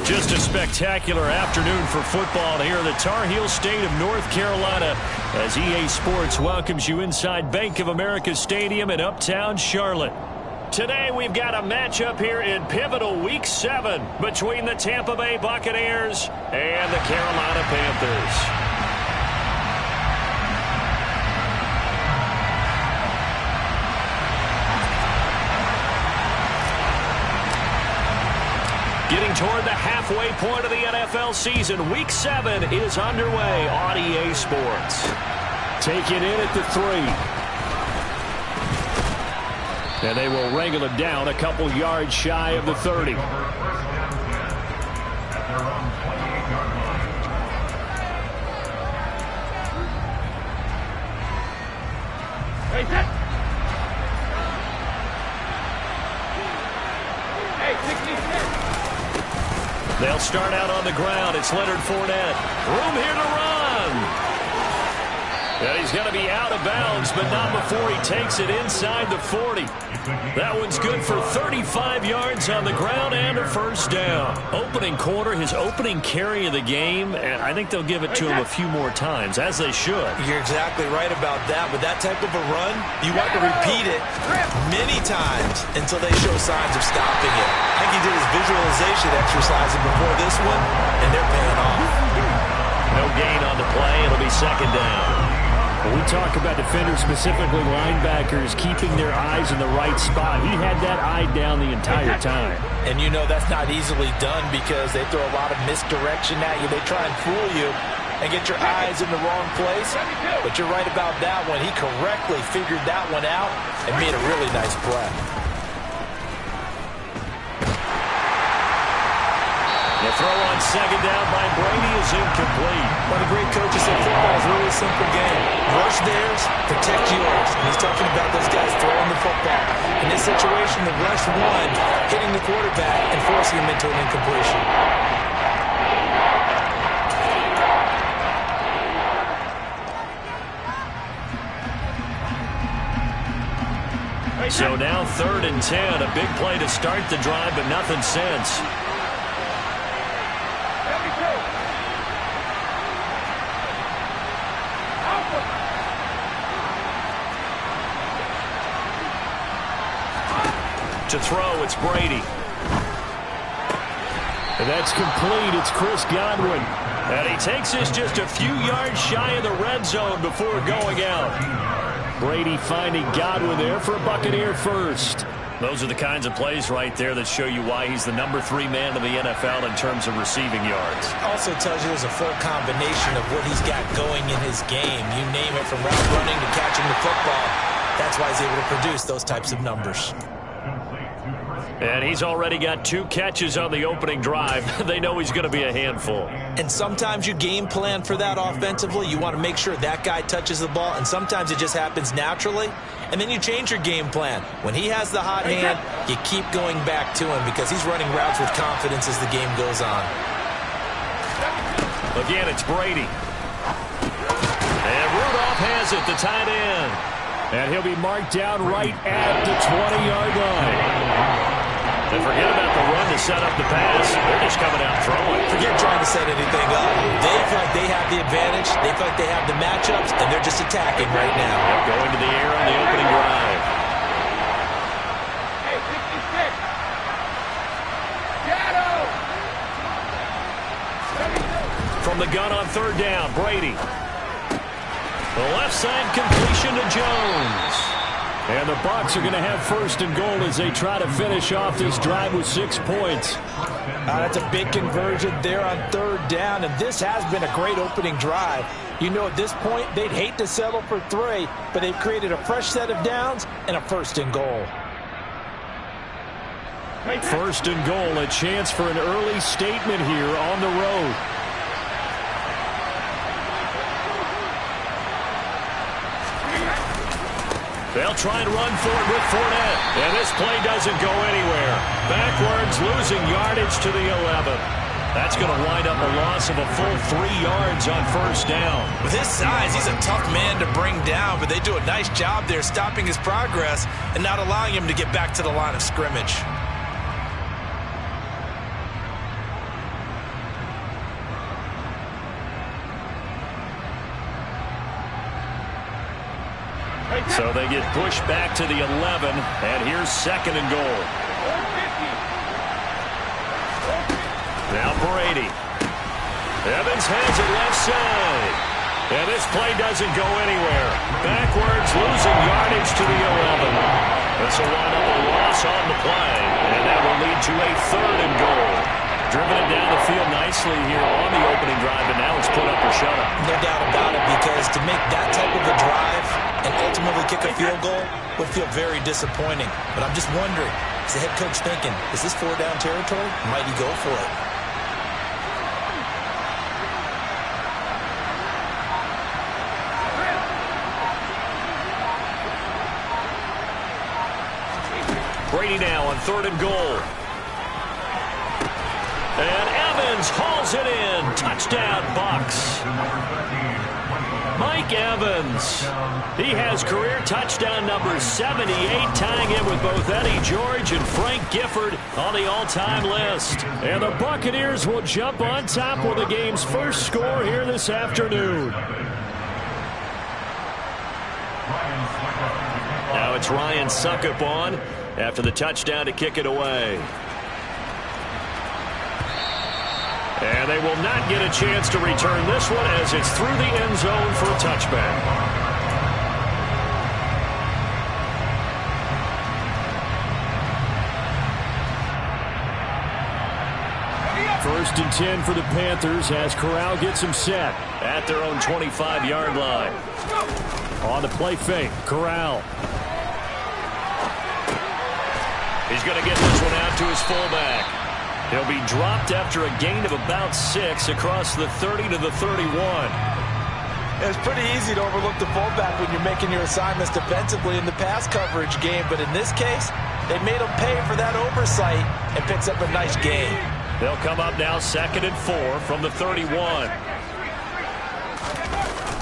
Just a spectacular afternoon for football here in the Tar Heel state of North Carolina as EA Sports welcomes you inside Bank of America Stadium in Uptown Charlotte. Today we've got a matchup here in pivotal Week 7 between the Tampa Bay Buccaneers and the Carolina Panthers. Getting toward the halfway point of the NFL season, Week 7 is underway on EA Sports. Taking in at the 3. And they will wrangle it down a couple yards shy of the 30. They'll start out on the ground. It's Leonard Fournette. Room here to run. And he's going to be out of bounds, but not before he takes it inside the 40. That one's good for 35 yards on the ground and a first down. Opening quarter, his opening carry of the game, and I think they'll give it to him a few more times, as they should. You're exactly right about that. With that type of a run, you want to repeat it many times until they show signs of stopping it. I think he did his visualization exercising before this one, and they're paying off. No gain on the play. It'll be second down. When we talk about defenders, specifically linebackers, keeping their eyes in the right spot, he had that eye down the entire time. And you know that's not easily done because they throw a lot of misdirection at you. They try and fool you and get your eyes in the wrong place. But you're right about that one. He correctly figured that one out and made a really nice play. The throw on second down by Brady is incomplete. One of the great coaches said football is a really simple game. Rush theirs, protect yours. And he's talking about those guys throwing the football. In this situation, the rush one, hitting the quarterback and forcing him into an incompletion. So now 3rd and 10. A big play to start the drive, but nothing since. To throw, it's Brady. And that's complete. It's Chris Godwin. And he takes this just a few yards shy of the red zone before going out. Brady finding Godwin there for a Buccaneer first. Those are the kinds of plays right there that show you why he's the number 3 man of the NFL in terms of receiving yards. Also tells you there's a full combination of what he's got going in his game. You name it, from route running to catching the football. That's why he's able to produce those types of numbers. And he's already got 2 catches on the opening drive. They know he's going to be a handful. And sometimes you game plan for that offensively. You want to make sure that guy touches the ball, and sometimes it just happens naturally. And then you change your game plan. When he has the hot hand, you keep going back to him because he's running routes with confidence as the game goes on. Again, it's Brady. And Rudolph has it, the tight end. And he'll be marked down right at the 20-yard line. And forget about the run to set up the pass. They're just coming out throwing. Forget trying to set anything up. They feel like they have the advantage. They feel like they have the matchups, and they're just attacking right now. Yep, going to the air on the opening drive. Hey, 66. Shadow. From the gun on 3rd down, Brady. The left side completion to Jones. And the Bucs are going to have 1st and goal as they try to finish off this drive with 6 points. That's a big conversion there on 3rd down, and this has been a great opening drive. You know, at this point, they'd hate to settle for 3, but they've created a fresh set of downs and a 1st and goal. 1st and goal, a chance for an early statement here on the road. They'll try and run for it with Fournette. And this play doesn't go anywhere. Backwards, losing yardage to the 11. That's going to wind up a loss of a full 3 yards on 1st down. With his size, he's a tough man to bring down, but they do a nice job there stopping his progress and not allowing him to get back to the line of scrimmage. So they get pushed back to the 11, and here's 2nd and goal. Now Brady. Evans has it left side. And this play doesn't go anywhere. Backwards, losing yardage to the 11. This will wind up a loss on the play, and that will lead to a 3rd and goal. Driven it down the field nicely here on the opening drive, and now it's put up or shut up. No doubt about it, because to make that type of a drive and ultimately kick a field goal would feel very disappointing. But I'm just wondering, is the head coach thinking, is this 4-down territory? Might he go for it? Brady now on 3rd and goal. And Evans hauls it in. Touchdown, Bucs. Mike Evans. He has career touchdown number 78, tying it with both Eddie George and Frank Gifford on the all-time list. And the Buccaneers will jump on top with the game's first score here this afternoon. Now it's Ryan Succop on after the touchdown to kick it away. And they will not get a chance to return this one as it's through the end zone for a touchback. 1st and 10 for the Panthers as Corral gets him set. At their own 25-yard line. On the play fake, Corral. He's going to get this one out to his fullback. He'll be dropped after a gain of about 6 across the 30 to the 31. It's pretty easy to overlook the fullback when you're making your assignments defensively in the pass coverage game, but in this case, they made him pay for that oversight and picks up a nice gain. They'll come up now 2nd and 4 from the 31.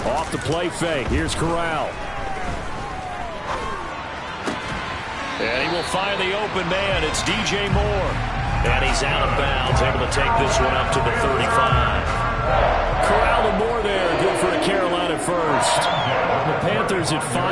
Off the play fake, here's Corral. And he will find the open man. It's DJ Moore. And he's out of bounds, able to take this one up to the 35. Corral to Moore there, good for a Carolina first. The Panthers at 500,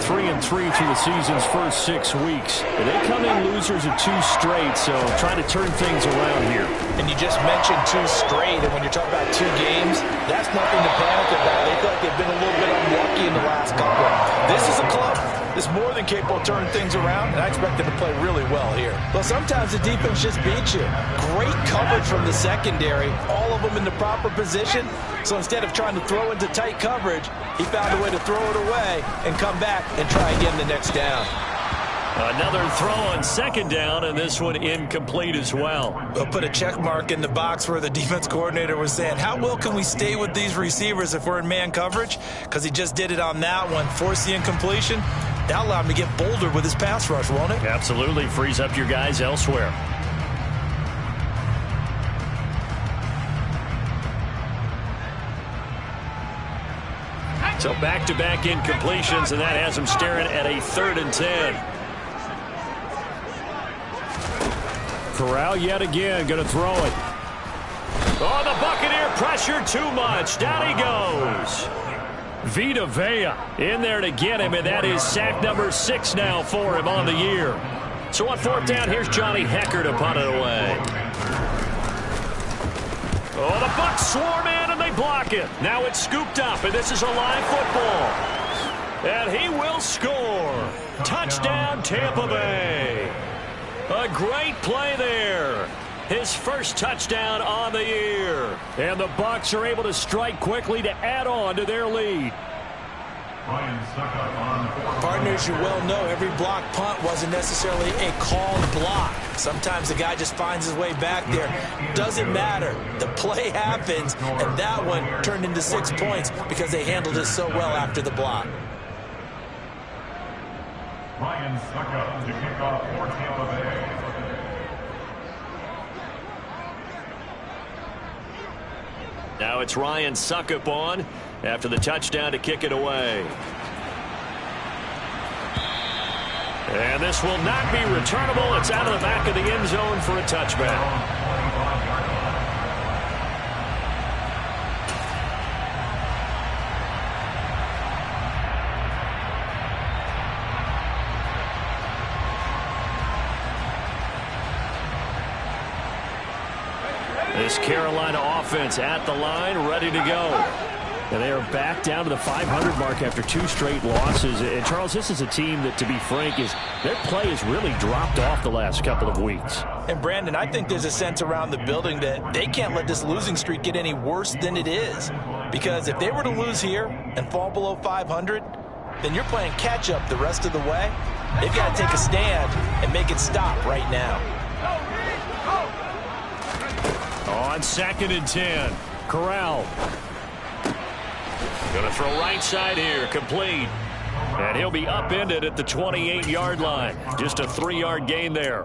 3-3 through the season's first 6 weeks. And they come in losers of 2 straight, so trying to turn things around here. And you just mentioned 2 straight, and when you're talking about 2 games, that's nothing to panic about. They feel like they've been a little bit unlucky in the last couple. This is a club that's more than capable of turning things around, and I expect them to play really well here. But sometimes the defense just beats you. Great coverage from the secondary, all of them in the proper position. So instead of trying to throw into tight coverage, he found a way to throw it away and come back and try again the next down. Another throw on 2nd down, and this one incomplete as well. We'll put a check mark in the box where the defense coordinator was saying, how well can we stay with these receivers if we're in man coverage? Because he just did it on that one, forced the incompletion. That allowed him to get bolder with his pass rush, won't it? Absolutely. Frees up your guys elsewhere. So back-to-back incompletions, and that has him staring at a 3rd and 10. Corral yet again going to throw it. Oh, the Buccaneer pressure too much. Down he goes. Vita Vea in there to get him, and that is sack number 6 now for him on the year. So on 4th down, here's Johnny Hekker to punt it away. Oh, the Bucs swarm in, and they block it. Now it's scooped up, and this is a live football. And he will score. Touchdown, Tampa Bay. A great play there. His first touchdown on the year. And the Bucs are able to strike quickly to add on to their lead. Partners, you well know every block punt wasn't necessarily a called block. Sometimes the guy just finds his way back there. Doesn't matter. The play happens, and that one turned into 6 points because they handled it so well after the block. Ryan Succop to kick off for Tampa Bay. Now it's Ryan Succop on after the touchdown to kick it away. And this will not be returnable. It's out of the back of the end zone for a touchback. this Carolina offense at the line, ready to go. And they are back down to the 500 mark after 2 straight losses. And, Charles, this is a team that, to be frank, their play has really dropped off the last couple of weeks. And, Brandon, I think there's a sense around the building that they can't let this losing streak get any worse than it is. Because if they were to lose here and fall below 500, then you're playing catch-up the rest of the way. They've got to take a stand and make it stop right now. On 2nd and 10, Corral. Going to throw right side here, complete. And he'll be upended at the 28-yard line. Just a 3-yard gain there.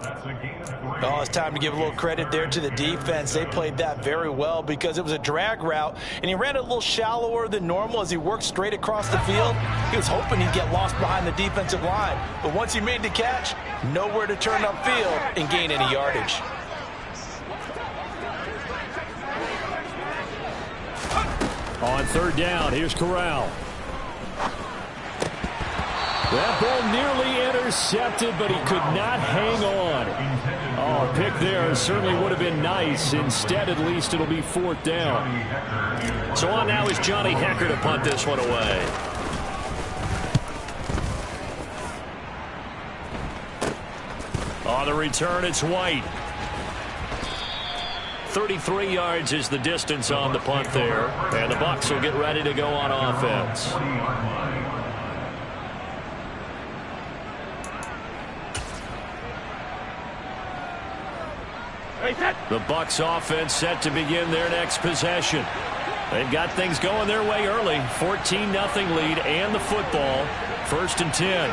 Oh, it's time to give a little credit there to the defense. They played that very well because it was a drag route, and he ran it a little shallower than normal as he worked straight across the field. He was hoping he'd get lost behind the defensive line, but once he made the catch, nowhere to turn upfield and gain any yardage. On 3rd down, here's Corral. That ball nearly intercepted, but he could not hang on. Oh, a pick there certainly would have been nice. Instead, at least, it'll be 4th down. So on now is Johnny Hekker to punt this one away. On the return, it's White. 33 yards is the distance on the punt there. And the Bucs will get ready to go on offense. The Bucs offense set to begin their next possession. They've got things going their way early. 14-0 lead and the football. 1st and 10.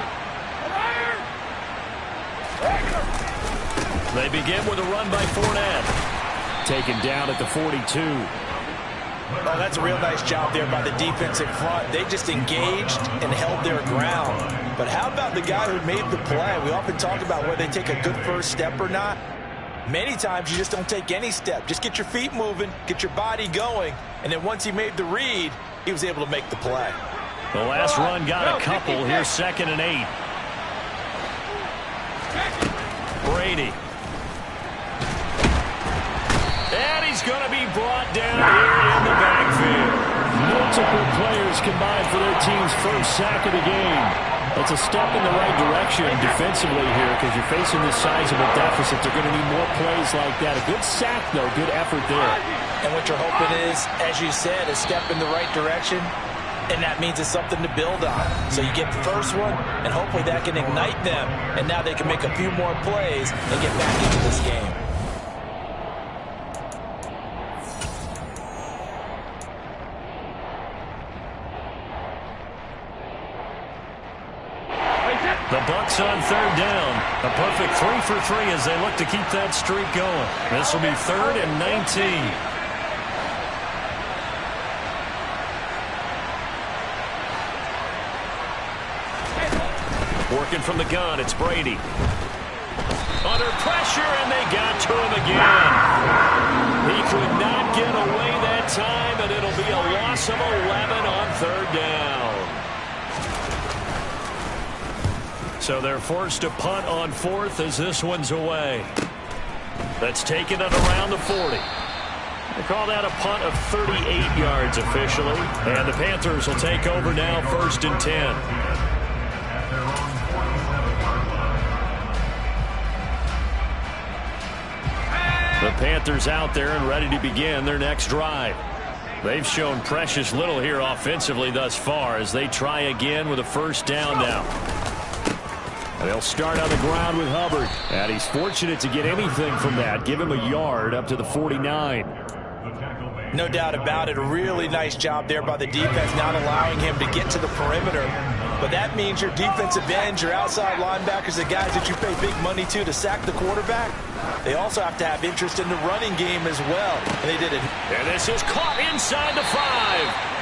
They begin with a run by Fournette. Taken down at the 42. Oh, that's a real nice job there by the defensive front. They just engaged and held their ground. But how about the guy who made the play? We often talk about whether they take a good first step or not. Many times you just don't take any step. Just get your feet moving, get your body going, and then once he made the read, he was able to make the play. The last run got a couple. Here's 2nd and 8. Brady. And he's going to be brought down here in the backfield. Multiple players combined for their team's first sack of the game. That's a step in the right direction defensively here because you're facing this sizable deficit. They're going to need more plays like that. A good sack, though. Good effort there. And what you're hoping is, as you said, a step in the right direction, and that means it's something to build on. So you get the first one, and hopefully that can ignite them, and now they can make a few more plays and get back into this game. The Bucs on 3rd down. A perfect 3 for 3 as they look to keep that streak going. This will be 3rd and 19. Working from the gun, it's Brady. Under pressure, and they got to him again. He could not get away that time, and it'll be a loss of 11 on 3rd down. So they're forced to punt on 4th as this one's away. That's taken it around the 40. They call that a punt of 38 yards officially. And the Panthers will take over now, 1st and 10. The Panthers out there and ready to begin their next drive. They've shown precious little here offensively thus far as they try again with a 1st down now. They'll start on the ground with Hubbard. And he's fortunate to get anything from that. Give him a yard up to the 49. No doubt about it. A really nice job there by the defense, not allowing him to get to the perimeter. But that means your defensive ends, your outside linebackers, the guys that you pay big money to sack the quarterback, they also have to have interest in the running game as well. And they did it. And this is caught inside the 5.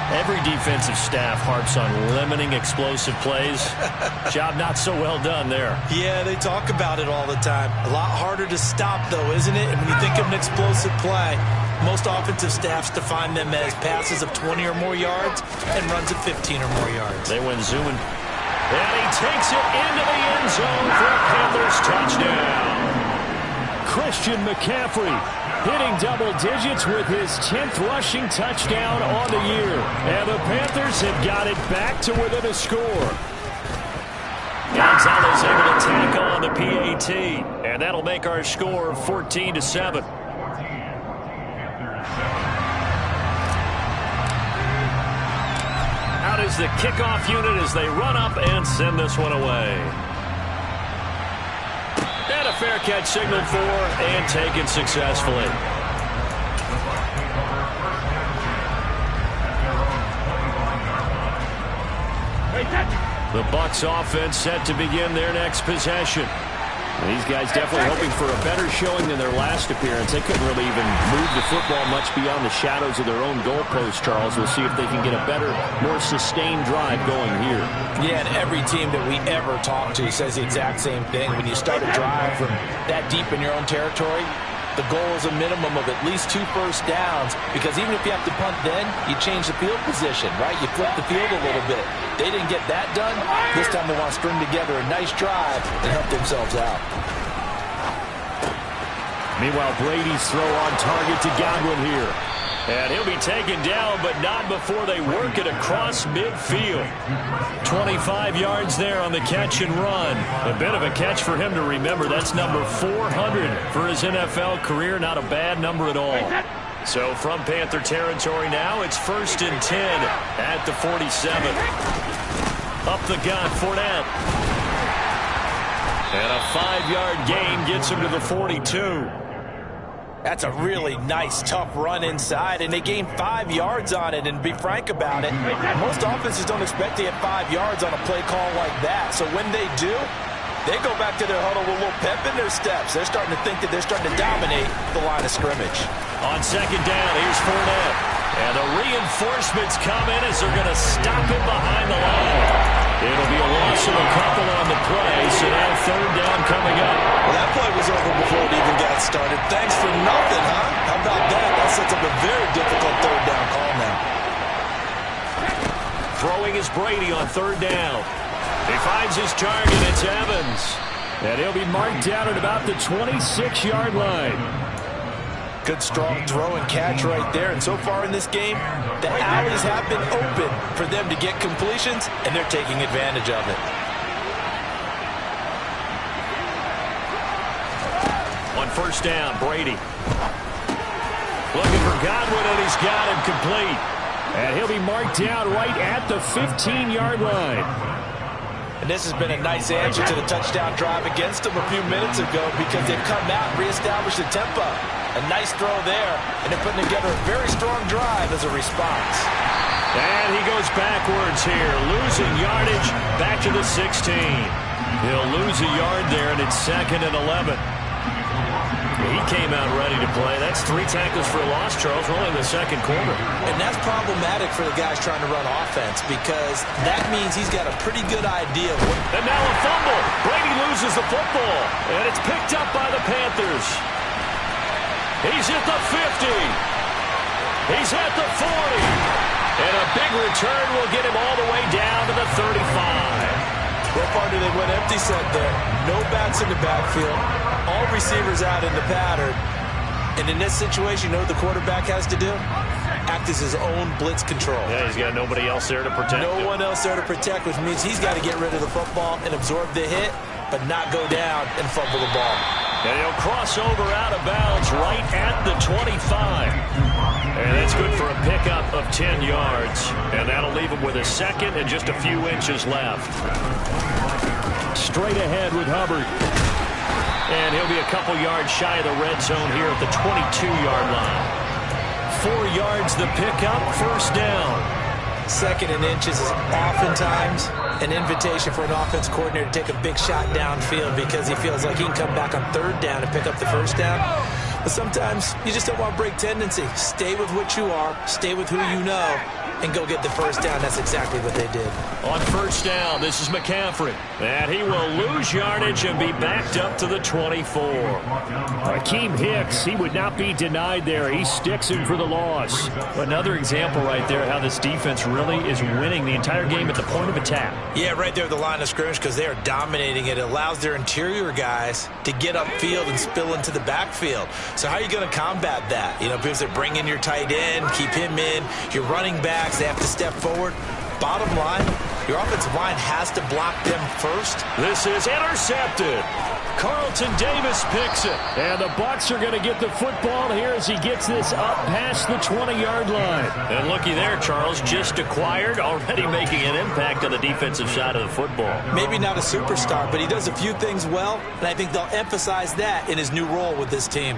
Every defensive staff harps on limiting explosive plays. Job not so well done there. Yeah, they talk about it all the time. A lot harder to stop, though, isn't it? And when you think of an explosive play, most offensive staffs define them as passes of 20 or more yards and runs of 15 or more yards. They went zooming. And he takes it into the end zone for a Panthers touchdown. Christian McCaffrey, hitting double digits with his 10th rushing touchdown on the year. And the Panthers have got it back to within a score. Gonzalez able to tackle on the PAT, and that'll make our score 14-7. Out is the kickoff unit as they run up and send this one away. And a fair catch signaled for and taken successfully. The Bucs offense set to begin their next possession. These guys definitely hoping for a better showing than their last appearance. They couldn't really even move the football much beyond the shadows of their own goalpost, Charles. We'll see if they can get a better, more sustained drive going here. Yeah, and every team that we ever talk to says the exact same thing. When you start a drive from that deep in your own territory, the goal is a minimum of at least 2 first downs, because even if you have to punt then, you change the field position, right? You flip the field a little bit. They didn't get that done. This time they want to string together a nice drive and help themselves out. Meanwhile, Brady's throw on target to Godwin here. And he'll be taken down, but not before they work it across midfield. 25 yards there on the catch and run. A bit of a catch for him to remember. That's number 400 for his NFL career. Not a bad number at all. So from Panther territory now, it's 1st and 10 at the 47. Up the gun, Fournette. And a 5-yard gain gets him to the 42. That's a really nice, tough run inside, and they gained 5 yards on it. And to be frank about it, most offenses don't expect to get 5 yards on a play call like that. So when they do, they go back to their huddle with a little pep in their steps. They're starting to think that they're starting to dominate the line of scrimmage. On 2nd down, here's Fournette. And the reinforcements come in as they're going to stop him behind the line. It'll be a loss of a couple on the play, so now 3rd down coming up. Well, that play was over before it even got started. Thanks for nothing, huh? How about that? That sets up a very difficult 3rd down call now. Throwing is Brady on 3rd down. He finds his target. It's Evans. And he'll be marked down at about the 26-yard line. Good, strong throw and catch right there. And so far in this game, the alleys have been open for them to get completions, and they're taking advantage of it. On 1st down, Brady. Looking for Godwin, and he's got him complete. And he'll be marked down right at the 15-yard line. And this has been a nice answer to the touchdown drive against them a few minutes ago, because they've come out and reestablished the tempo. A nice throw there, and they're putting together a very strong drive as a response. And he goes backwards here, losing yardage back to the 16. He'll lose a yard there, and it's 2nd and 11. He came out ready to play. That's 3 tackles for a loss, Charles, only in the 2nd quarter. And that's problematic for the guys trying to run offense, because that means he's got a pretty good idea of what... And now a fumble. Brady loses the football, and it's picked up by the Panthers. He's at the 50. He's at the 40. And a big return will get him all the way down to the 35. What part did they went empty set there? No backs in the backfield. All receivers out in the pattern. And in this situation, you know what the quarterback has to do? Act as his own blitz control. Yeah, he's got nobody else there to protect him. No one else there to protect, which means he's got to get rid of the football and absorb the hit, but not go down and fumble the ball. And he'll cross over out of bounds right at the 25. And that's good for a pickup of 10 yards. And that'll leave him with a 2nd and just a few inches left. Straight ahead with Hubbard. And he'll be a couple yards shy of the red zone here at the 22-yard line. 4 yards the pickup, 1st down. 2nd and inches is oftentimes an invitation for an offense coordinator to take a big shot downfield, because he feels like he can come back on 3rd down and pick up the 1st down. But sometimes you just don't want to break tendency. Stay with what you are. Stay with who you know. and go get the first down. That's exactly what they did. On first down, this is McCaffrey. And he will lose yardage and be backed up to the 24. Akeem Hicks, he would not be denied there. He sticks in for the loss. Another example right there how this defense really is winning the entire game at the point of attack. Yeah, right there at the line of scrimmage because they are dominating it. It allows their interior guys to get upfield and spill into the backfield. So how are you going to combat that? You know, because they bring in your tight end, keep him in. Your running backs, they have to step forward. Bottom line, your offensive line has to block them first. This is intercepted. Carlton Davis picks it. And the Bucs are going to get the football here as he gets this up past the 20-yard line. And looky there, Charles, just acquired, already making an impact on the defensive side of the football. Maybe not a superstar, but he does a few things well, and I think they'll emphasize that in his new role with this team.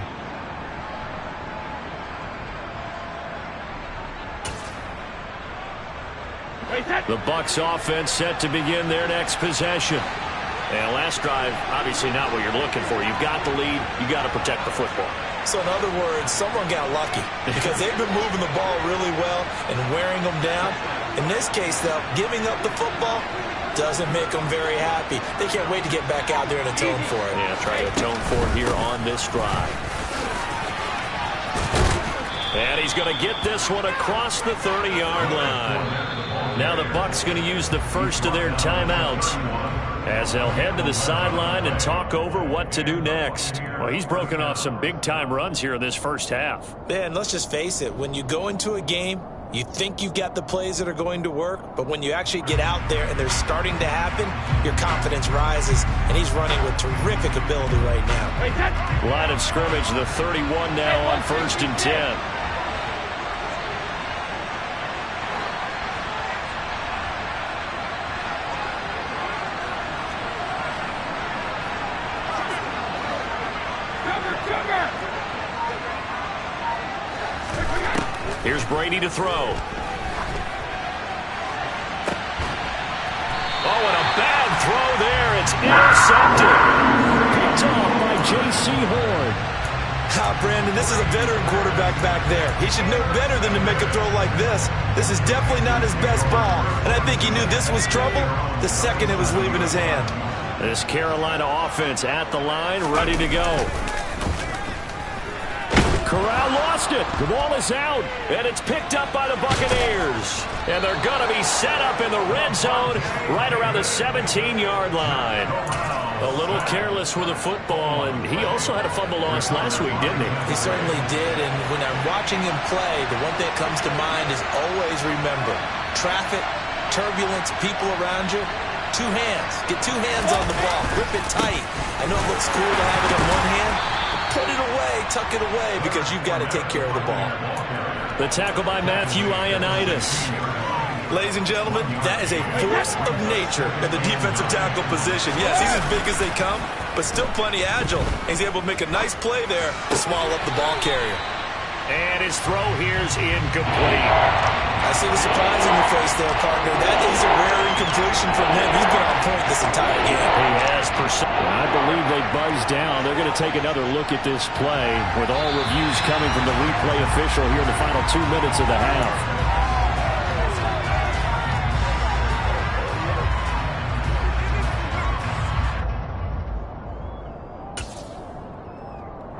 The Bucs offense set to begin their next possession. And last drive, obviously not what you're looking for. You've got the lead. You've got to protect the football. So in other words, someone got lucky because they've been moving the ball really well and wearing them down. In this case, though, giving up the football doesn't make them very happy. They can't wait to get back out there and atone for it. Yeah, try to atone for it here on this drive. And he's going to get this one across the 30-yard line. Now the Bucs going to use the first of their timeouts as they'll head to the sideline and talk over what to do next. Well, he's broken off some big-time runs here in this first half. Man, let's just face it. When you go into a game, you think you've got the plays that are going to work, but when you actually get out there and they're starting to happen, your confidence rises, and he's running with terrific ability right now. Line of scrimmage, the 31 now on 1st and 10. Here's Brady to throw. Oh, and a bad throw there. It's intercepted. Picked off by J.C. Horn. Brandon, this is a veteran quarterback back there. He should know better than to make a throw like this. This is definitely not his best ball, and I think he knew this was trouble the second it was leaving his hand. This Carolina offense at the line, ready to go. Corral lost it. The ball is out, and it's picked up by the Buccaneers. And they're going to be set up in the red zone right around the 17-yard line. A little careless with the football, and he also had a fumble loss last week, didn't he? He certainly did, and when I'm watching him play, the one thing that comes to mind is always remember, traffic, turbulence, people around you, two hands. Get two hands on the ball. Grip it tight. I know it looks cool to have it in one hand. Put it away, tuck it away, because you've got to take care of the ball. The tackle by Matthew Ioannidis. Ladies and gentlemen, that is a force of nature in the defensive tackle position. Yes, he's as big as they come, but still plenty agile. He's able to make a nice play there to swallow up the ball carrier. And his throw here's incomplete. I see the surprise in your face there, partner. That is a rare incompletion from him. He's been on point this entire game. He has percent. I believe they buzzed down. They're going to take another look at this play with all reviews coming from the replay official here in the final 2 minutes of the half.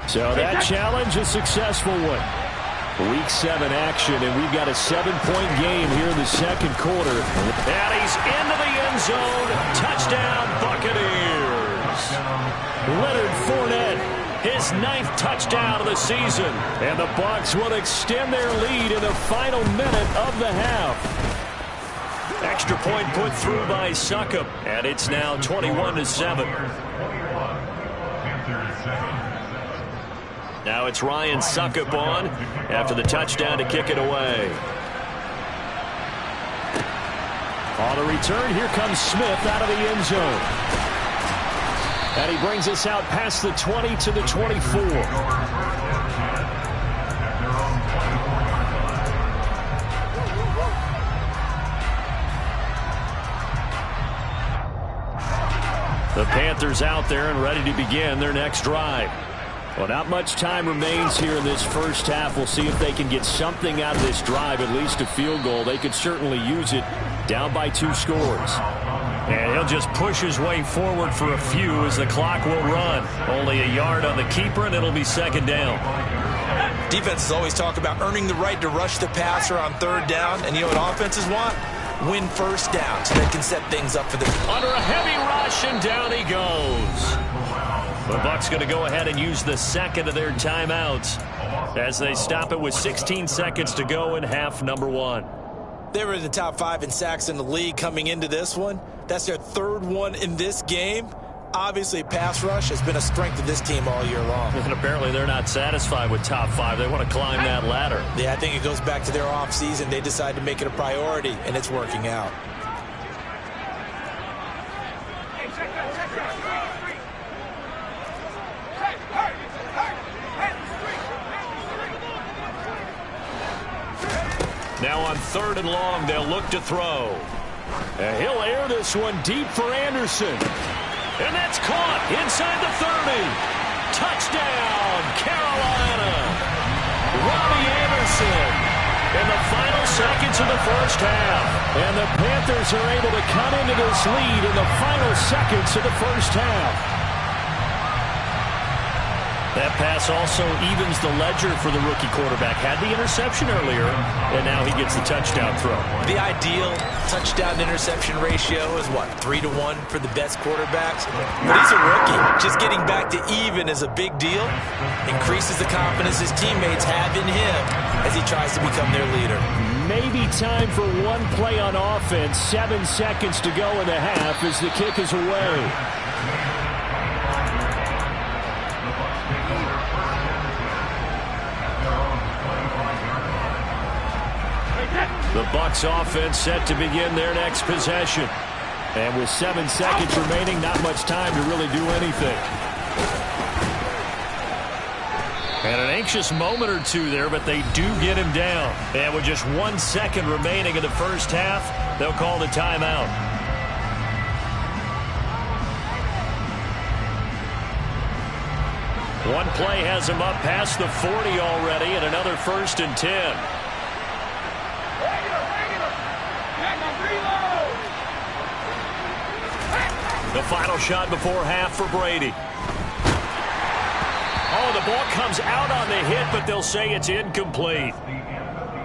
So that challenge, a successful one. Week 7 action, and we've got a 7-point game here in the second quarter. And he's into the end zone. Touchdown, Buccaneers. Leonard Fournette, his 9th touchdown of the season. And the Bucs will extend their lead in the final minute of the half. Extra point put through by Succop, and it's now 21-7. Now it's Ryan Succop on after the touchdown to kick it away. On the return, here comes Smith out of the end zone. And he brings us out past the 20 to the 24. The Panthers out there and ready to begin their next drive. Well, not much time remains here in this first half. We'll see if they can get something out of this drive, at least a field goal. They could certainly use it, down by 2 scores. And he'll just push his way forward for a few as the clock will run. Only a yard on the keeper, and it'll be second down. Defenses always talk about earning the right to rush the passer on 3rd down. And you know what offenses want? Win first down so they can set things up for them. Under a heavy rush, and down he goes. The Bucs going to go ahead and use the second of their timeouts as they stop it with 16 seconds to go in half number 1. They were in the top 5 in sacks in the league coming into this one. That's their 3rd one in this game. Obviously, pass rush has been a strength of this team all year long. And apparently they're not satisfied with top 5. They want to climb that ladder. Yeah, I think it goes back to their offseason. They decided to make it a priority, and it's working out. Now on 3rd and long, they'll look to throw. And he'll air this one deep for Anderson. And that's caught inside the 30. Touchdown, Carolina. Robbie Anderson in the final seconds of the first half. And the Panthers are able to cut into this lead in the final seconds of the first half. That pass also evens the ledger for the rookie quarterback. Had the interception earlier, and now he gets the touchdown throw. The ideal touchdown-interception ratio is, what, 3-1 for the best quarterbacks? But he's a rookie. Just getting back to even is a big deal. Increases the confidence his teammates have in him as he tries to become their leader. Maybe time for one play on offense. 7 seconds to go in the half as the kick is away. The Bucs offense set to begin their next possession. And with 7 seconds remaining, not much time to really do anything. And an anxious moment or two there, but they do get him down. And with just 1 second remaining in the first half, they'll call the timeout. One play has him up past the 40 already, and another 1st and 10. The final shot before half for Brady. Oh, the ball comes out on the hit, but they'll say it's incomplete.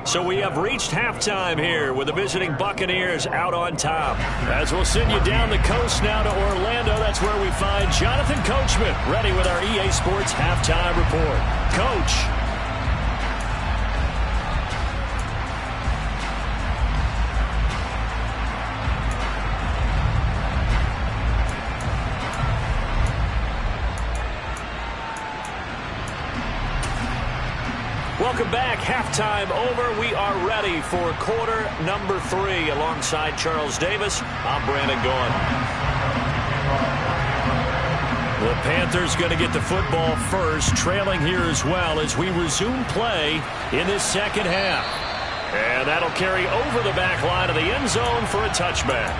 So we have reached halftime here with the visiting Buccaneers out on top. As we'll send you down the coast now to Orlando, that's where we find Jonathan Coachman ready with our EA Sports halftime report. Coach. Welcome back. Halftime over. We are ready for quarter number 3 alongside Charles Davis. I'm Brandon Gaughan. The Panthers going to get the football first, trailing here as well as we resume play in this second half. And that'll carry over the back line of the end zone for a touchback.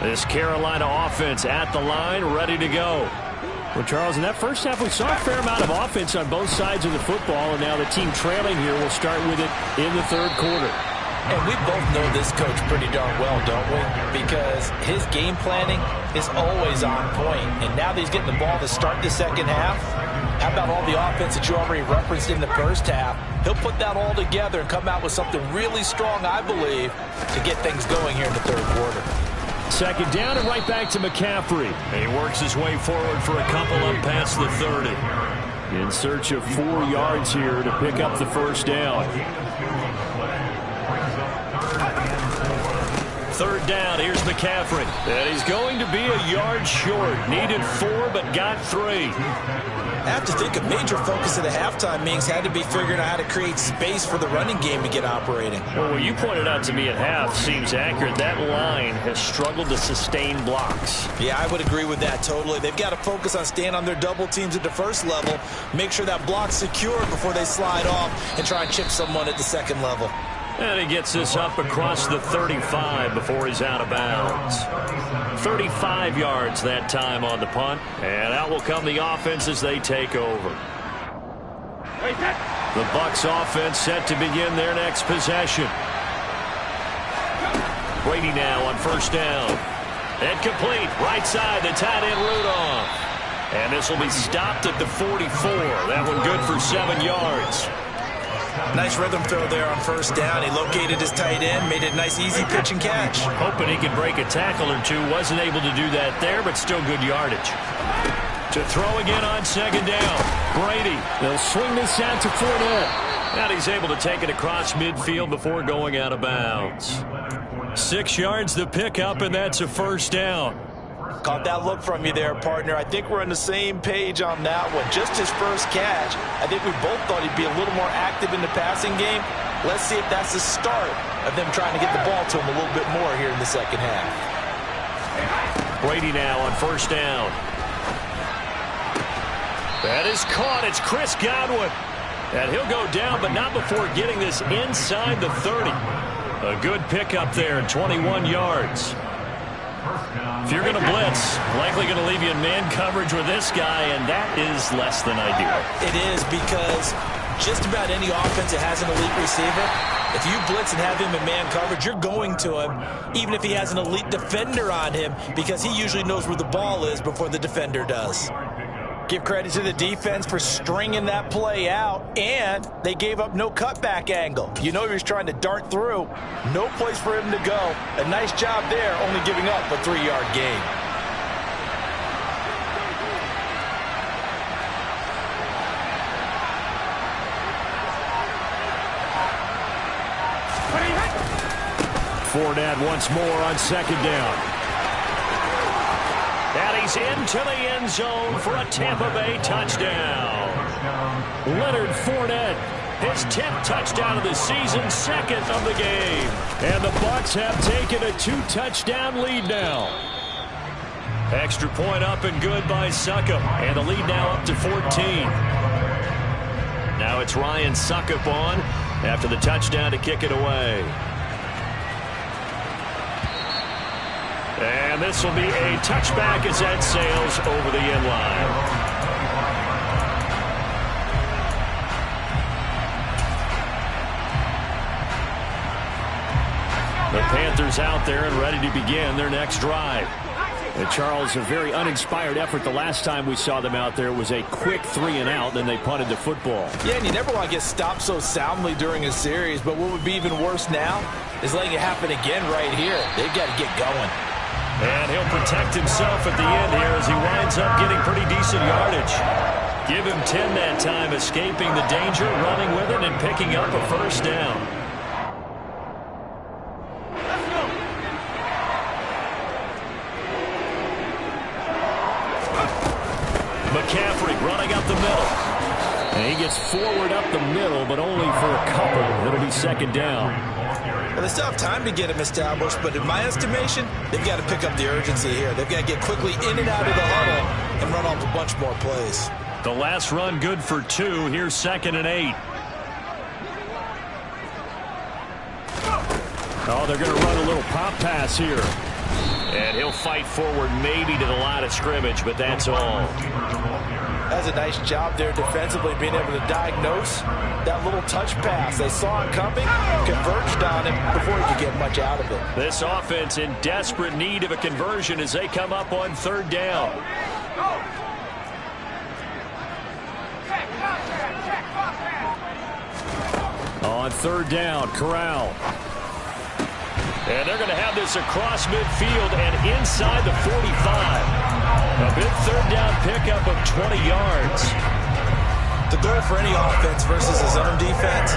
This Carolina offense at the line, ready to go. Well, Charles, in that first half, we saw a fair amount of offense on both sides of the football, and now the team trailing here will start with it in the 3rd quarter. And we both know this coach pretty darn well, don't we? Because his game planning is always on point. And now that he's getting the ball to start the second half, how about all the offense that you already referenced in the first half? He'll put that all together and come out with something really strong, I believe, to get things going here in the 3rd quarter. Second down and right back to McCaffrey. He works his way forward for a couple up past the 30. In search of 4 yards here to pick up the first down. third down. Here's McCaffrey. And he's going to be a yard short. Needed 4, but got 3. I have to think a major focus of the halftime meetings had to be figuring out how to create space for the running game to get operating. Well, what you pointed out to me at half seems accurate. That line has struggled to sustain blocks. Yeah, I would agree with that totally. They've got to focus on staying on their double teams at the first level, make sure that block's secured before they slide off and try and chip someone at the second level. And he gets this up across the 35 before he's out of bounds. 35 yards that time on the punt. And out will come the offense as they take over. The Bucs offense set to begin their next possession. Brady now on first down. And complete. Right side, the tight end Rudolph. And this will be stopped at the 44. That one good for 7 yards. Nice rhythm throw there on first down. He located his tight end, made it a nice easy pitch and catch. Hoping he could break a tackle or two. Wasn't able to do that there, but still good yardage. To throw again on second down. Brady. They'll swing this out to Fournette. And he's able to take it across midfield before going out of bounds. 6 yards to pick up, and that's a first down. Caught that look from you there, partner. I think we're on the same page on that one. Just his first catch. I think we both thought he'd be a little more active in the passing game. Let's see if that's the start of them trying to get the ball to him a little bit more here in the second half. Brady now on first down. That is caught. It's Chris Godwin. And he'll go down, but not before getting this inside the 30. A good pickup there, 21 yards. If you're going to blitz, likely going to leave you in man coverage with this guy, and that is less than ideal. It is, because just about any offense that has an elite receiver, if you blitz and have him in man coverage, you're going to him, even if he has an elite defender on him, because he usually knows where the ball is before the defender does. Give credit to the defense for stringing that play out, and they gave up no cutback angle. You know he was trying to dart through. No place for him to go. A nice job there, only giving up a 3-yard gain. Fournette once more on second down. And he's into the end zone for a Tampa Bay touchdown. Leonard Fournette, his 10th touchdown of the season, second of the game. And the Bucs have taken a 2-touchdown lead now. Extra point up and good by Succop. And the lead now up to 14. Now it's Ryan Succop on after the touchdown to kick it away. And this will be a touchback as that sails over the end line. The Panthers out there and ready to begin their next drive. And Charles, a very uninspired effort the last time we saw them out there. It was a quick 3-and-out, then they punted the football. Yeah, and you never want to get stopped so soundly during a series, but what would be even worse now is letting it happen again right here. They've got to get going. And he'll protect himself at the end here as he winds up getting pretty decent yardage. Give him 10 that time, escaping the danger, running with it, and picking up a first down. McCaffrey running up the middle. And he gets forward up the middle, but only for a couple. It'll be second down. Well, they still have time to get him established, but in my estimation, they've got to pick up the urgency here. They've got to get quickly in and out of the huddle and run off a bunch more plays. The last run good for 2. Here's 2nd and 8. Oh, they're going to run a little pop pass here. And he'll fight forward maybe to the line of scrimmage, but that's all. That's a nice job there defensively, being able to diagnose that little touch pass. They saw it coming, converged on him before he could get much out of it. This offense in desperate need of a conversion as they come up on 3rd down. On 3rd down, Corral. And they're going to have this across midfield and inside the 45. A big 3rd down pickup of 20 yards. The goal for any offense versus a zone defense,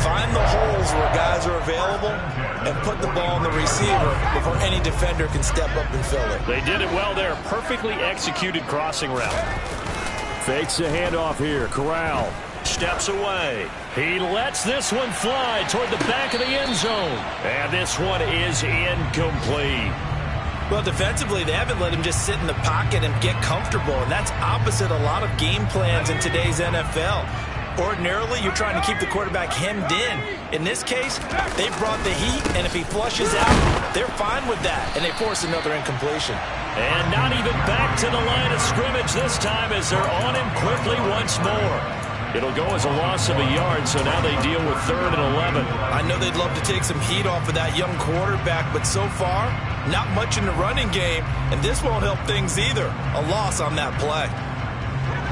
find the holes where guys are available and put the ball in the receiver before any defender can step up and fill it. They did it well there. Perfectly executed crossing route. Fakes the handoff here. Corral Steps away. He lets this one fly toward the back of the end zone. And this one is incomplete. Well, defensively, they haven't let him just sit in the pocket and get comfortable, and that's opposite a lot of game plans in today's NFL. Ordinarily, you're trying to keep the quarterback hemmed in. In this case, they brought the heat, and if he flushes out, they're fine with that, and they force another incompletion. And not even back to the line of scrimmage this time as they're on him quickly once more. It'll go as a loss of a yard, so now they deal with 3rd and 11. I know they'd love to take some heat off of that young quarterback, but so far, not much in the running game, and this won't help things either. A loss on that play.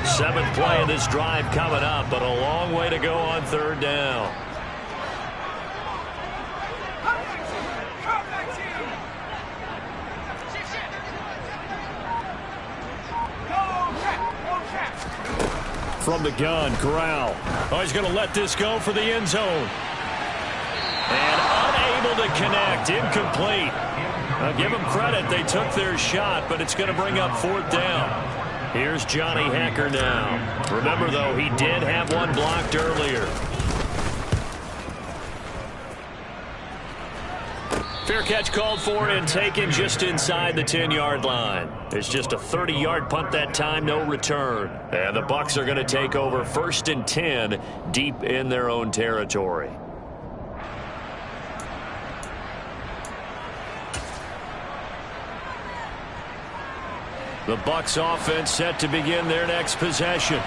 7th play of this drive coming up, but a long way to go on 3rd down. from the gun. Corral. Oh, he's going to let this go for the end zone. And unable to connect. Incomplete. Now, give them credit. They took their shot, but it's going to bring up 4th down. Here's Johnny Hekker now. Remember, though, he did have one blocked earlier. Fair catch called for and taken just inside the 10-yard line. It's just a 30-yard punt that time, no return. And the Bucs are going to take over 1st and 10 deep in their own territory. The Bucs offense set to begin their next possession.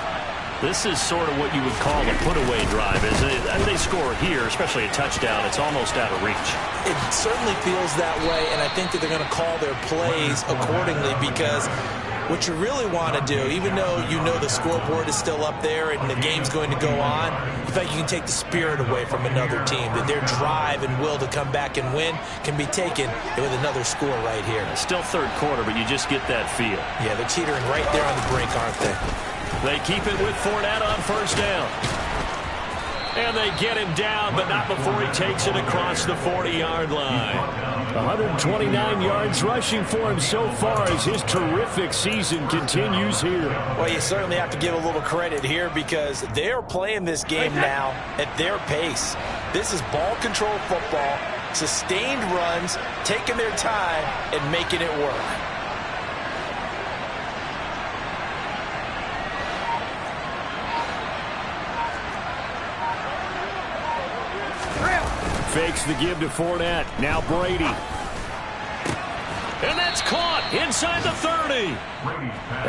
This is sort of what you would call a put-away drive, isn't it? As they score here, especially a touchdown, it's almost out of reach. It certainly feels that way, and I think that they're going to call their plays accordingly, because what you really want to do, even though you know the scoreboard is still up there and the game's going to go on, in fact, you can take the spirit away from another team, that their drive and will to come back and win can be taken with another score right here. Still third quarter, but you just get that feel. Yeah, they're teetering right there on the brink, aren't they? They keep it with Fournette on 1st down. And they get him down, but not before he takes it across the 40-yard line. 129 yards rushing for him so far as his terrific season continues here. Well, you certainly have to give a little credit here, because they're playing this game now at their pace. This is ball control football, sustained runs, taking their time and making it work. Fakes the give to Fournette. Now Brady. And that's caught inside the 30.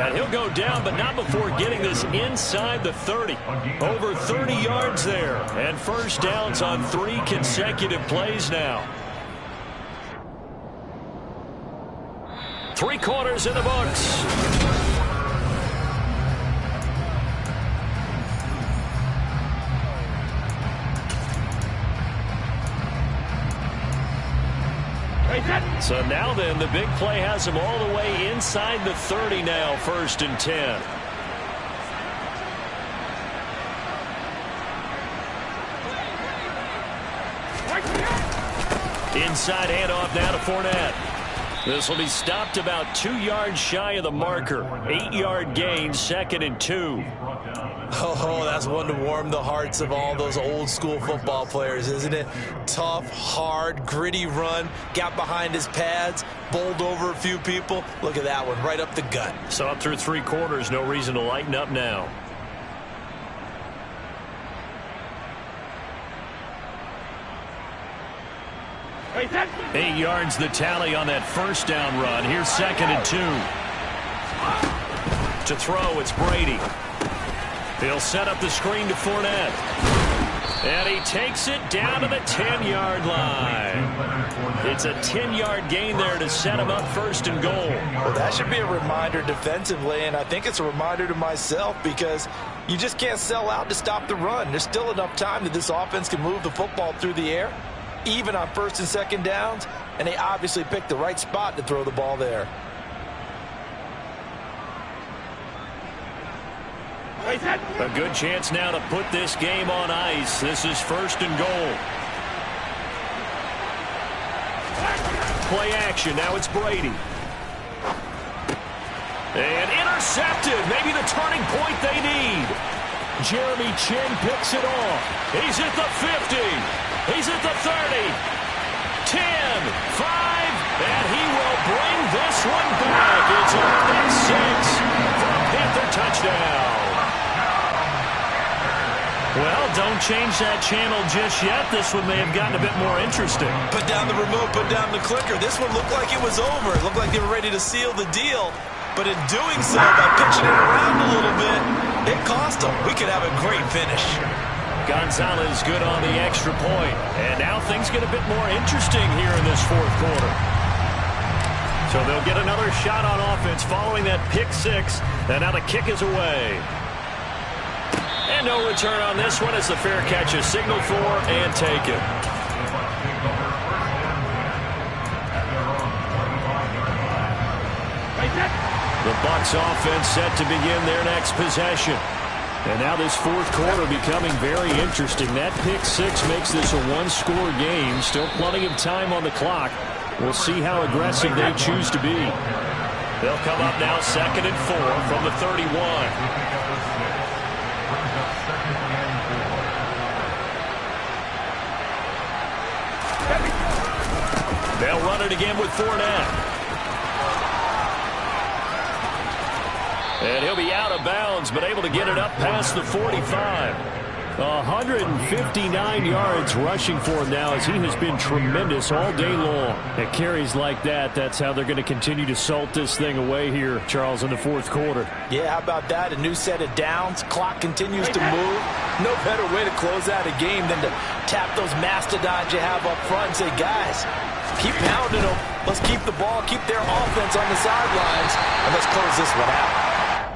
And he'll go down, but not before getting this inside the 30. Over 30 yards there. And 1st downs on 3 consecutive plays now. 3 quarters in the books. So now then, the big play has him all the way inside the 30 now, 1st and 10. Inside handoff now to Fournette. This will be stopped about 2 yards shy of the marker. 8-yard gain, 2nd and 2. Oh, that's one to warm the hearts of all those old school football players, isn't it? Tough, hard, gritty run, got behind his pads, bowled over a few people. Look at that one, right up the gut. So up through 3 quarters, no reason to lighten up now. Eight yards the tally on that 1st down run. Here's 2nd and 2. To throw, it's Brady. He'll set up the screen to Fournette. And he takes it down to the 10-yard line. It's a 10-yard gain there to set him up 1st and goal. Well, that should be a reminder defensively, and I think it's a reminder to myself, because you just can't sell out to stop the run. There's still enough time that this offense can move the football through the air, even on 1st and 2nd downs, and they obviously picked the right spot to throw the ball there. A good chance now to put this game on ice. This is 1st and goal. Play action. Now it's Brady. And intercepted. Maybe the turning point they need. Jeremy Chinn picks it off. He's at the 50. He's at the 30. 10, 5, and he will bring this one back. It's on at 6 for a Panther touchdown. Well, don't change that channel just yet. This one may have gotten a bit more interesting. Put down the remote, put down the clicker. This one looked like it was over. It looked like they were ready to seal the deal. But in doing so, by pitching it around a little bit, it cost them. We could have a great finish. Gonzalez good on the extra point. And now things get a bit more interesting here in this 4th quarter. So they'll get another shot on offense following that pick 6. And now the kick is away. And no return on this one as the fair catch is signaled for and taken. The Bucs offense set to begin their next possession. And now this 4th quarter becoming very interesting. That pick 6 makes this a one-score game. Still plenty of time on the clock. We'll see how aggressive they choose to be. They'll come up now 2nd and 4 from the 31. They'll run it again with Fournette. And he'll be out of bounds, but able to get it up past the 45. 159 yards rushing for him now as he has been tremendous all day long. At carries like that, that's how they're going to continue to salt this thing away here, Charles, in the 4th quarter. Yeah, how about that? A new set of downs. Clock continues to move. No better way to close out a game than to tap those mastodons you have up front and say, guys, keep pounding them. Let's keep the ball, keep their offense on the sidelines, and let's close this one out.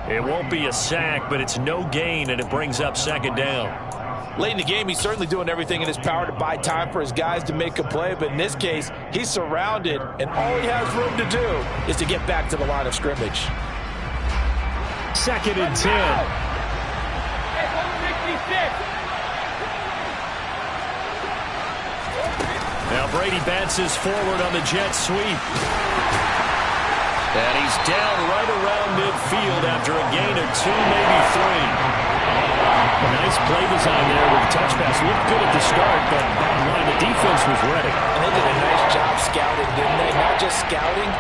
It won't be a sack, but it's no gain, and it brings up 2nd down. Late in the game, he's certainly doing everything in his power to buy time for his guys to make a play, but in this case, he's surrounded, and all he has room to do is to get back to the line of scrimmage. 2nd and 10. Now Brady bounces forward on the jet sweep. And he's down right around midfield after a gain of 2, maybe 3. A nice play design there with the touch pass. Looked good at the start, but bottom line, the defense was ready. And they did a nice job scouting, didn't they? Not just scouting,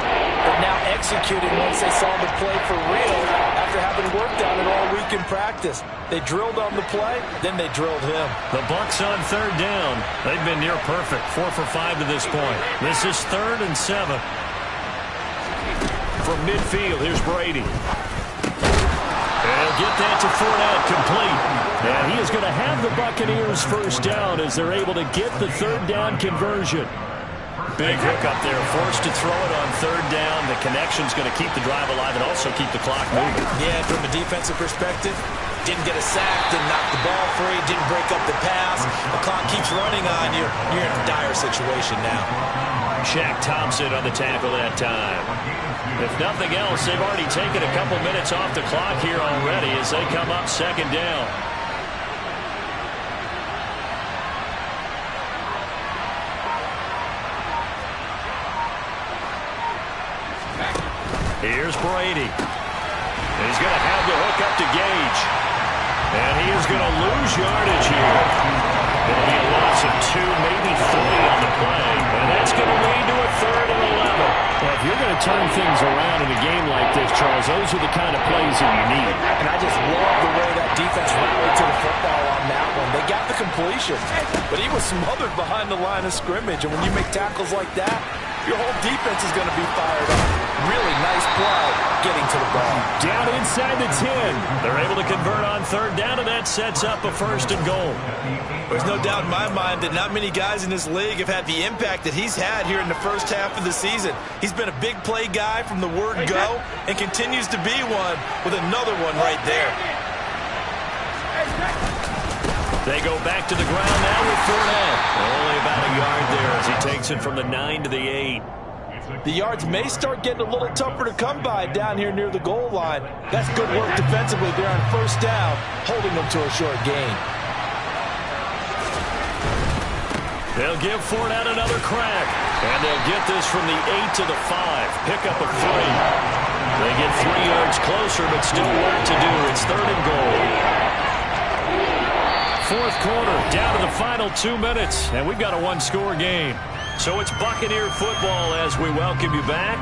but now executing once they saw the play for real after having worked on it all week in practice. They drilled on the play, then they drilled him. The Bucs on 3rd down. They've been near perfect, 4 for 5 to this point. This is 3rd and 7. From midfield, here's Brady. And he'll get that to Fournette, complete. And he is going to have the Buccaneers 1st down as they're able to get the 3rd down conversion. Big hook up there, forced to throw it on 3rd down. The connection's going to keep the drive alive and also keep the clock moving. Yeah, from a defensive perspective, didn't get a sack, didn't knock the ball free, didn't break up the pass. The clock keeps running on you. You're in a dire situation now. Shaq Thompson on the tackle that time. If nothing else, they've already taken a couple minutes off the clock here already as they come up 2nd down. Here's Brady. He's going to have the hook up to Gage. And he is going to lose yardage here. It'll be a loss of 2, maybe 3 on the play. And that's going to lead to a 3rd and 11. Well, if you're going to turn things around in a game like this, Charles, those are the kind of plays that you need. And I just love the way that defense rallied to the football on that one. They got the completion, but he was smothered behind the line of scrimmage. And when you make tackles like that, your whole defense is going to be fired up. Really nice play getting to the ball. Down inside the 10. They're able to convert on 3rd down, and that sets up a 1st and goal. There's no doubt in my mind that not many guys in this league have had the impact that he's had here in the 1st half of the season. He's been a big play guy from the word go and continues to be one with another one right there. They go back to the ground now with Fournette. Only about a yard there as he takes it from the 9 to the 8. The yards may start getting a little tougher to come by down here near the goal line. That's good work defensively there on first down, holding them to a short gain. They'll give Fournette another crack. And they'll get this from the 8 to the 5. Pick up a 3. They get 3 yards closer, but still work to do. It's 3rd and goal. Fourth quarter, down to the final 2 minutes. And we've got a one-score game. So it's Buccaneer football as we welcome you back.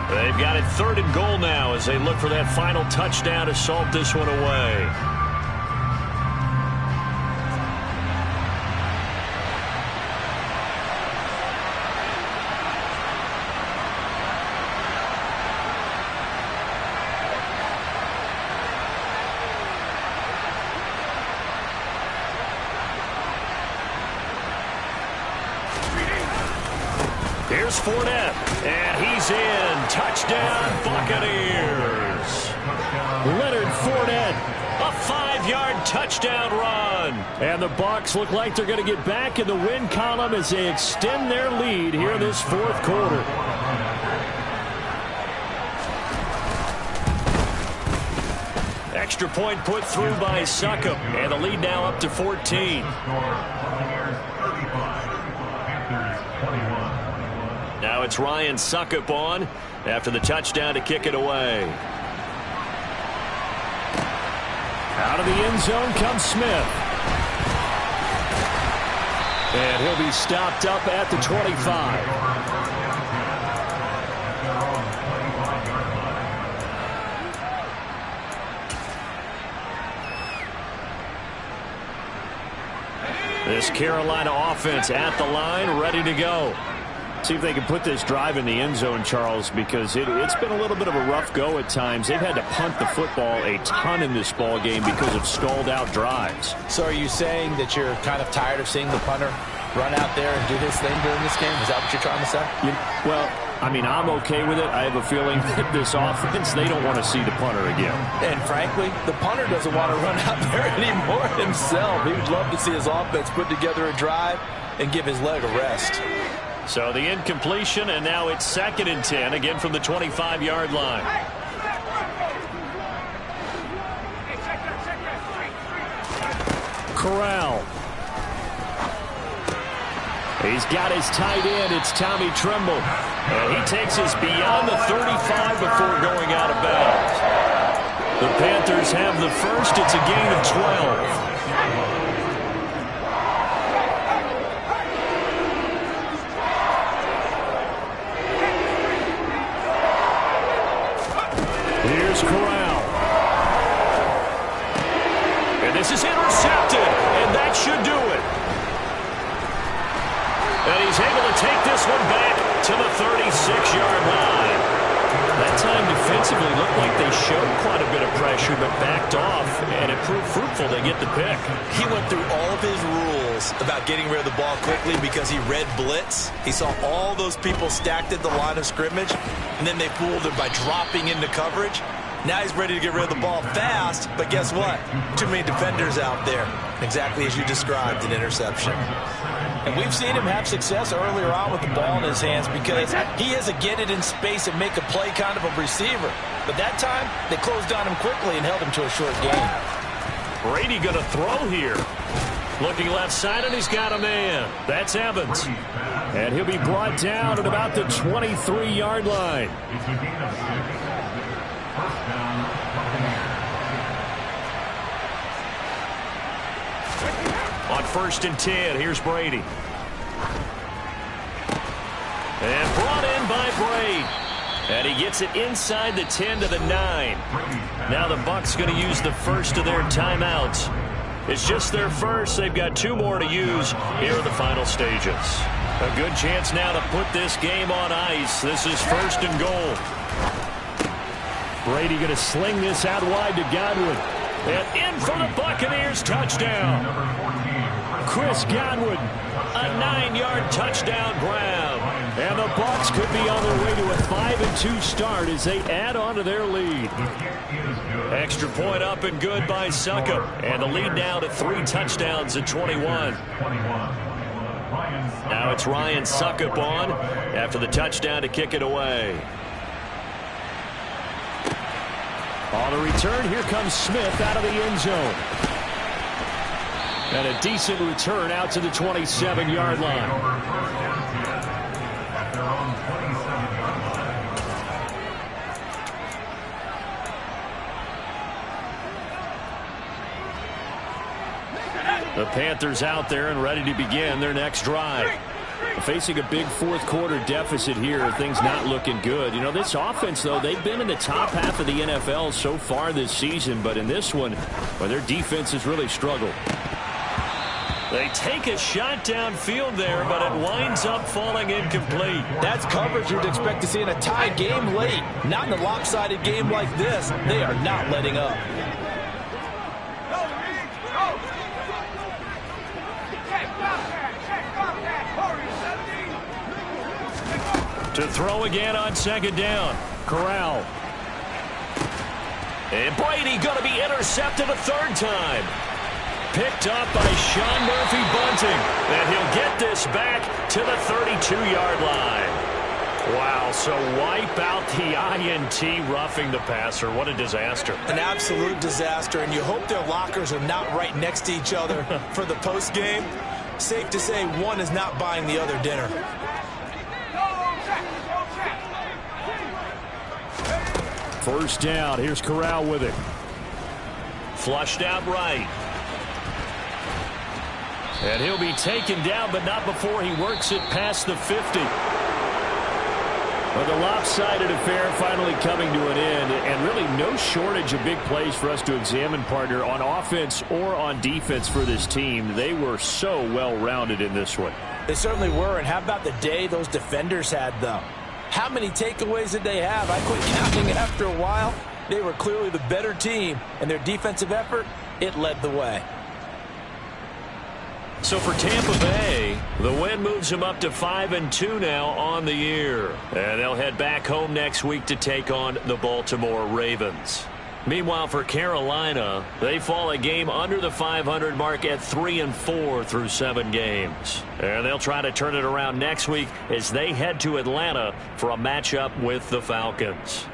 They've got it 3rd and goal now as they look for that final touchdown to salt this one away. Here's Fournette, and he's in. Touchdown, Buccaneers. Leonard Fournette. A 5-yard touchdown run. And the Bucs look like they're going to get back in the win column as they extend their lead here in this fourth quarter. Extra point put through by Succop, and the lead now up to 14. Now it's Ryan Succop on after the touchdown to kick it away. Out of the end zone comes Smith. And he'll be stopped up at the 25. This Carolina offense at the line, ready to go. See if they can put this drive in the end zone, Charles, because it's been a little bit of a rough go at times. They've had to punt the football a ton in this ball game because of stalled out drives. So are you saying that you're kind of tired of seeing the punter run out there and do his thing during this game? Is that what you're trying to say? Well, I mean, I'm okay with it. I have a feeling that this offense, they don't want to see the punter again. And frankly, the punter doesn't want to run out there anymore himself. He would love to see his offense put together a drive and give his leg a rest. So the incompletion, and now it's 2nd and 10, again from the 25-yard line. Corral. He's got his tight end. It's Tommy Tremble. And he takes us beyond the 35 before going out of bounds. The Panthers have the first. It's a gain of 12. Here's Corral. And this is intercepted, and that should do it. And he's able to take this one back to the 36-yard line. That time defensively looked like they showed quite a bit of pressure, but backed off, and it proved fruitful. They get the pick. He went through all of his rules about getting rid of the ball quickly because he read blitz. He saw all those people stacked at the line of scrimmage, and then they fooled him by dropping into coverage. Now he's ready to get rid of the ball fast, but guess what? Too many defenders out there. Exactly as you described, an interception. And we've seen him have success earlier on with the ball in his hands because he has a get it in space and make a play kind of a receiver. But that time, they closed on him quickly and held him to a short gain. Brady going to throw here. Looking left side, and he's got a man. That's Evans. And he'll be brought down at about the 23-yard line. On 1st and 10, here's Brady. And brought in by Brady. And he gets it inside the 10 to the 9. Now the Bucs going to use the first of their timeouts. It's just their first. They've got 2 more to use here in the final stages. A good chance now to put this game on ice. This is 1st and goal. Brady going to sling this out wide to Godwin. And in for the Buccaneers, touchdown. Chris Godwin. A 9-yard touchdown grab. And the Bucs could be on their way to a 5-2 start as they add on to their lead. Extra point up and good by Succop. And the lead now to 3 touchdowns at 21. Now it's Ryan Succop on after the touchdown to kick it away. On the return, here comes Smith out of the end zone. And a decent return out to the 27-yard line. The Panthers out there and ready to begin their next drive. Facing a big fourth-quarter deficit here, things not looking good. You know, this offense, though, they've been in the top half of the NFL so far this season, but in this one, well, their defense has really struggled. They take a shot downfield there, but it winds up falling incomplete. That's coverage you'd expect to see in a tie game late. Not in a lopsided game like this. They are not letting up. To throw again on second down. Corral. And Brady going to be intercepted a third time. Picked up by Sean Murphy-Bunting. And he'll get this back to the 32-yard line. Wow, so wipe out the INT, roughing the passer. What a disaster. An absolute disaster, and you hope their lockers are not right next to each other for the postgame. Safe to say one is not buying the other dinner. First down. Here's Corral with it. Flushed out right. And he'll be taken down, but not before he works it past the 50. Well, the lopsided affair finally coming to an end, and really no shortage of big plays for us to examine, partner, on offense or on defense for this team. They were so well-rounded in this one. They certainly were, and how about the day those defenders had, though? How many takeaways did they have? I quit counting after a while. They were clearly the better team, and their defensive effort, it led the way. So for Tampa Bay, the win moves them up to 5-2 now on the year. And they'll head back home next week to take on the Baltimore Ravens. Meanwhile, for Carolina, they fall a game under the 500 mark at 3-4 through 7 games. And they'll try to turn it around next week as they head to Atlanta for a matchup with the Falcons.